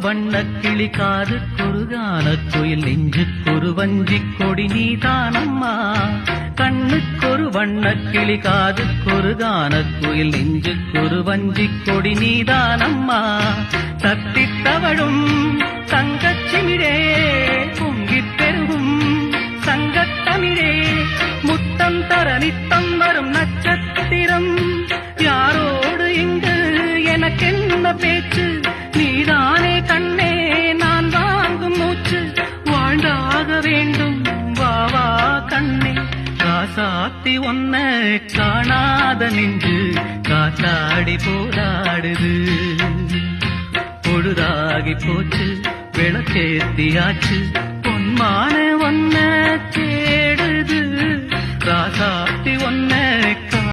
வண்ணக்கிளி காதுக்கொரு கானக்குயில் நெஞ்சுக்கொரு வஞ்சிக் கொடி நீதானம்மா. கண்ணுக்கொரு வண்ணக்கிளி காதுக்கொரு கானக்குயில் நெஞ்சுக்கொரு வஞ்சிக் கொடி நீதானம்மா. தத்தித் தவழும் தங்கச்சிமிழே பொங்கிப் பெருகும் சங்கத்தமிழே முத்தம் தர நித்தம் வரும் நட்சத்திரம். யாரோடு இங்கு எனக்கென்ன பேச்சு, நீதானே கண்ணே நான் வாங்கும் மூச்சு. வாழ்ந்தாக வேண்டும் வா வா கண்ணே, காசாத்தி ஒன்ன காணாத நெஞ்சு காத்தாடி போராடுது. பொழுதாகி போச்சு விளக்கேத்தியாச்சு, பொன்மான ஒன்ன தேடுது. காசாத்தி ஒன்ன